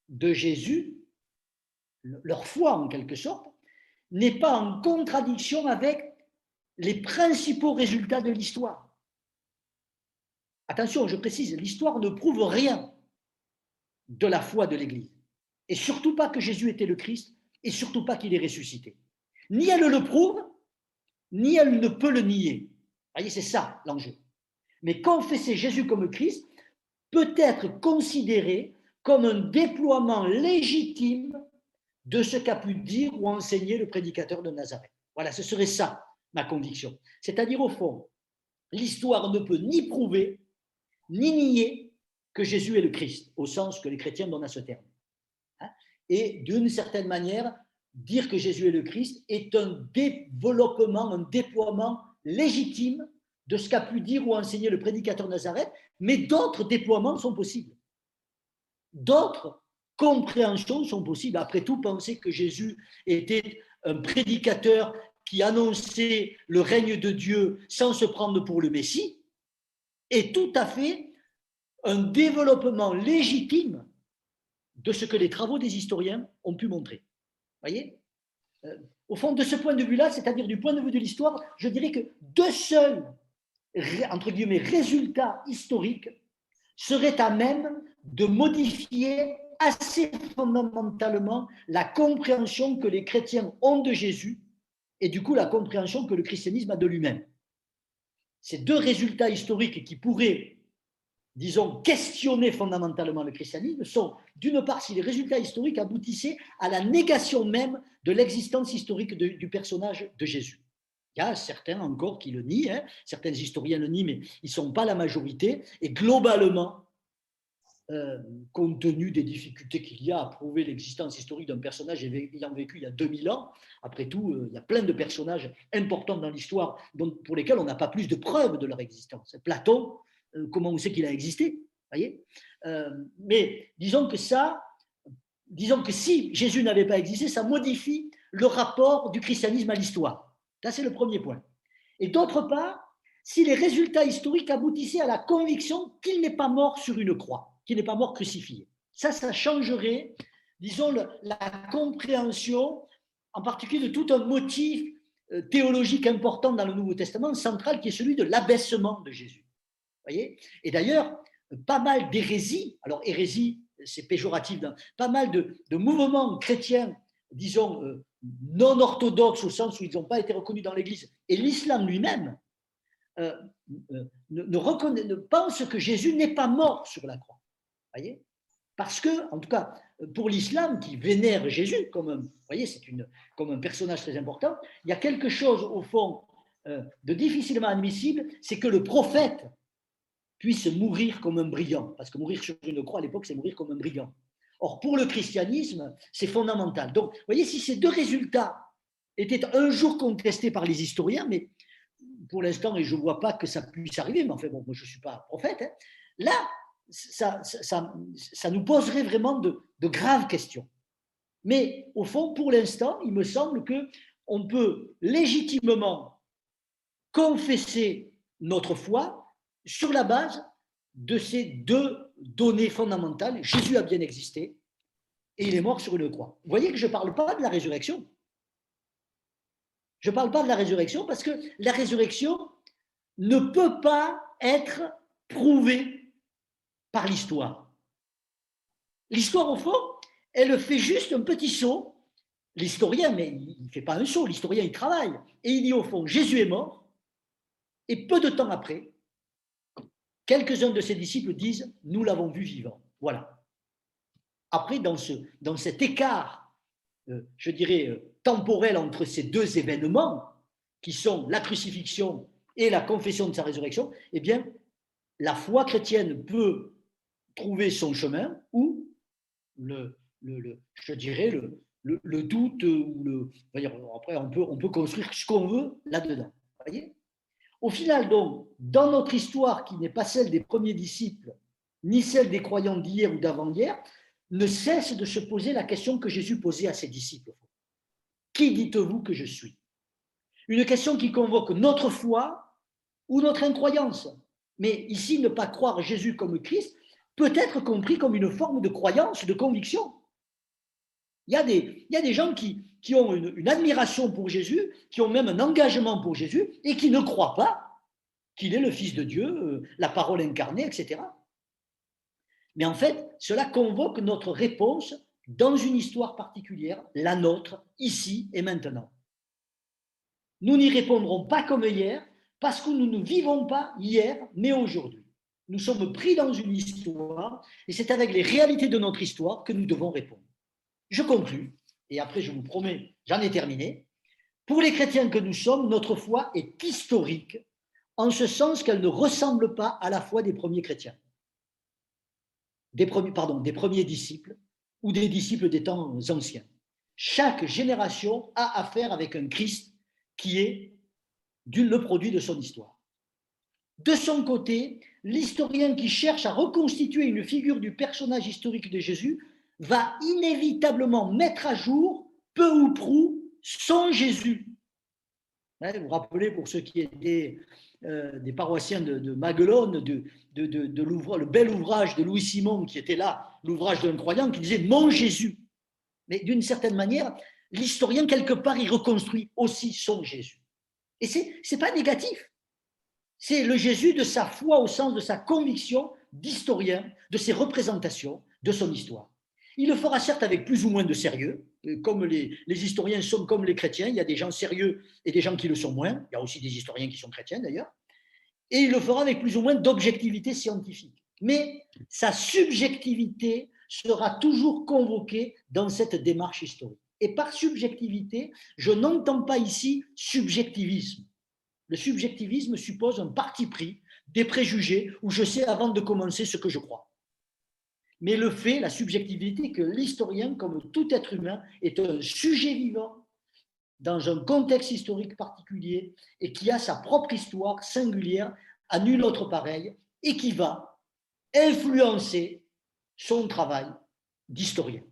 de Jésus, leur foi en quelque sorte, n'est pas en contradiction avec les principaux résultats de l'histoire. Attention, je précise, l'histoire ne prouve rien de la foi de l'Église. Et surtout pas que Jésus était le Christ, et surtout pas qu'il est ressuscité. Ni elle le prouve, ni elle ne peut le nier. Vous voyez, c'est ça l'enjeu. Mais confesser Jésus comme Christ peut être considéré comme un déploiement légitime de ce qu'a pu dire ou enseigner le prédicateur de Nazareth. Voilà, ce serait ça ma conviction. C'est-à-dire, au fond, l'histoire ne peut ni prouver, ni nier que Jésus est le Christ, au sens que les chrétiens donnent à ce terme. Et d'une certaine manière, dire que Jésus est le Christ est un développement, un déploiement légitime de ce qu'a pu dire ou enseigner le prédicateur de Nazareth, mais d'autres déploiements sont possibles. D'autres compréhensions sont possibles. Après tout, penser que Jésus était un prédicateur qui annonçait le règne de Dieu sans se prendre pour le Messie est tout à fait un développement légitime de ce que les travaux des historiens ont pu montrer. Vous voyez ? Au fond, de ce point de vue-là, c'est-à-dire du point de vue de l'histoire, je dirais que deux seuls, entre guillemets, résultats historiques seraient à même de modifier assez fondamentalement la compréhension que les chrétiens ont de Jésus et du coup la compréhension que le christianisme a de lui-même. Ces deux résultats historiques qui pourraient, disons, questionner fondamentalement le christianisme sont, d'une part, si les résultats historiques aboutissaient à la négation même de l'existence historique du personnage de Jésus. Il y a certains encore qui le nient, hein, certains historiens le nient, mais ils ne sont pas la majorité, et globalement, compte tenu des difficultés qu'il y a à prouver l'existence historique d'un personnage ayant vécu il y a 2000 ans, après tout, il y a plein de personnages importants dans l'histoire pour lesquels on n'a pas plus de preuves de leur existence. Platon, comment on sait qu'il a existé, voyez, mais disons que si Jésus n'avait pas existé, ça modifie le rapport du christianisme à l'histoire. Ça, c'est le premier point. Et d'autre part, si les résultats historiques aboutissaient à la conviction qu'il n'est pas mort sur une croix. qui n'est pas mort crucifié. Ça changerait, disons, la compréhension, en particulier de tout un motif théologique important dans le Nouveau Testament, central, qui est celui de l'abaissement de Jésus. Voyez ? Et d'ailleurs, pas mal d'hérésies, alors hérésie, c'est péjoratif, pas mal de mouvements chrétiens, disons, non orthodoxes, au sens où ils n'ont pas été reconnus dans l'Église, et l'islam lui-même, ne pense que Jésus n'est pas mort sur la croix. Voyez ? Parce que, en tout cas, pour l'islam qui vénère Jésus comme un personnage très important, il y a quelque chose, au fond, de difficilement admissible, c'est que le prophète puisse mourir comme un brigand. Parce que mourir sur une croix, à l'époque, c'est mourir comme un brigand. Or, pour le christianisme, c'est fondamental. Donc, vous voyez, si ces deux résultats étaient un jour contestés par les historiens, mais pour l'instant, et je ne vois pas que ça puisse arriver, mais enfin, bon, moi, je ne suis pas prophète, hein, là, ça nous poserait vraiment de graves questions. Mais au fond, pour l'instant, il me semble qu'on peut légitimement confesser notre foi sur la base de ces deux données fondamentales. Jésus a bien existé et il est mort sur une croix. Vous voyez que je ne parle pas de la résurrection. Je ne parle pas de la résurrection parce que la résurrection ne peut pas être prouvée par l'histoire. L'histoire, au fond, elle fait juste un petit saut. L'historien, mais il ne fait pas un saut, l'historien, il travaille. Et il dit, au fond, Jésus est mort. Et peu de temps après, quelques-uns de ses disciples disent, nous l'avons vu vivant. Voilà. Après, dans cet écart, je dirais, temporel entre ces deux événements, qui sont la crucifixion et la confession de sa résurrection, eh bien, la foi chrétienne peut trouver son chemin ou je dirais le doute ou après on peut construire ce qu'on veut là-dedans. Voyez ? Au final, donc, dans notre histoire qui n'est pas celle des premiers disciples ni celle des croyants d'hier ou d'avant-hier, ne cesse de se poser la question que Jésus posait à ses disciples. Qui dites-vous que je suis ? Une question qui convoque notre foi ou notre incroyance. Mais ici, ne pas croire Jésus comme Christ peut être compris comme une forme de croyance, de conviction. Il y a des gens qui ont une admiration pour Jésus, qui ont même un engagement pour Jésus et qui ne croient pas qu'il est le Fils de Dieu, la parole incarnée, etc. Mais en fait, cela convoque notre réponse dans une histoire particulière, la nôtre, ici et maintenant. Nous n'y répondrons pas comme hier, parce que nous ne vivons pas hier, mais aujourd'hui. Nous sommes pris dans une histoire, et c'est avec les réalités de notre histoire que nous devons répondre. Je conclus, et après je vous promets, j'en ai terminé. Pour les chrétiens que nous sommes, notre foi est historique, en ce sens qu'elle ne ressemble pas à la foi des premiers chrétiens, des premiers disciples, ou des disciples des temps anciens. Chaque génération a affaire avec un Christ qui est le produit de son histoire. De son côté, l'historien qui cherche à reconstituer une figure du personnage historique de Jésus va inévitablement mettre à jour, peu ou prou, son Jésus. Vous vous rappelez, pour ceux qui étaient des paroissiens de Maguelone, le bel ouvrage de Louis Simon, qui était là, l'ouvrage d'un croyant, qui disait « Mon Jésus ». Mais d'une certaine manière, l'historien, quelque part, il reconstruit aussi son Jésus. Et ce n'est pas négatif. C'est le Jésus de sa foi au sens de sa conviction d'historien, de ses représentations, de son histoire. Il le fera certes avec plus ou moins de sérieux, comme les historiens sont comme les chrétiens, il y a des gens sérieux et des gens qui le sont moins, il y a aussi des historiens qui sont chrétiens d'ailleurs, et il le fera avec plus ou moins d'objectivité scientifique. Mais sa subjectivité sera toujours convoquée dans cette démarche historique. Et par subjectivité, je n'entends pas ici subjectivisme. Le subjectivisme suppose un parti pris, des préjugés, où je sais avant de commencer ce que je crois. Mais le fait, la subjectivité, que l'historien, comme tout être humain, est un sujet vivant dans un contexte historique particulier et qui a sa propre histoire singulière, à nul autre pareil, et qui va influencer son travail d'historien.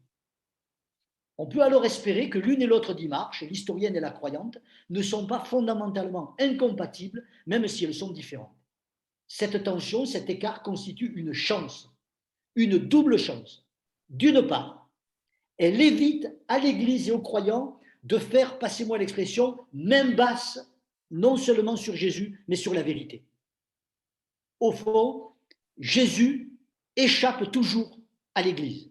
On peut alors espérer que l'une et l'autre démarche, l'historienne et la croyante, ne sont pas fondamentalement incompatibles, même si elles sont différentes. Cette tension, cet écart constitue une chance. une double chose. D'une part, elle évite à l'Église et aux croyants de faire, passez-moi l'expression, main basse, non seulement sur Jésus, mais sur la vérité. Au fond, Jésus échappe toujours à l'Église.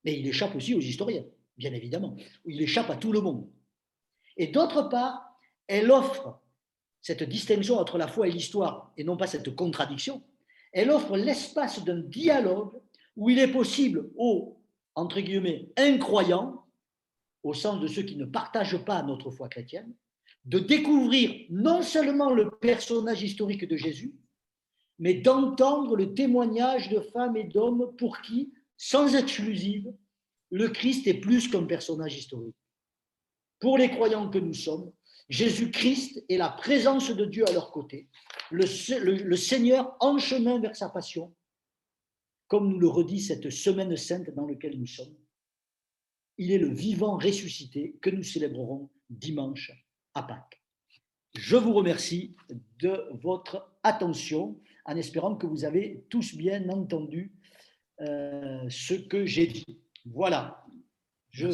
Mais il échappe aussi aux historiens, bien évidemment. Il échappe à tout le monde. Et d'autre part, elle offre cette distinction entre la foi et l'histoire, et non pas cette contradiction. Elle offre l'espace d'un dialogue où il est possible aux, entre guillemets, incroyants, au sens de ceux qui ne partagent pas notre foi chrétienne, de découvrir non seulement le personnage historique de Jésus, mais d'entendre le témoignage de femmes et d'hommes pour qui, sans exclusive, le Christ est plus qu'un personnage historique. Pour les croyants que nous sommes, Jésus-Christ est la présence de Dieu à leur côté, le Seigneur en chemin vers sa passion, comme nous le redit cette semaine sainte dans laquelle nous sommes. Il est le vivant ressuscité que nous célébrerons dimanche à Pâques. Je vous remercie de votre attention en espérant que vous avez tous bien entendu ce que j'ai dit. Voilà. Merci.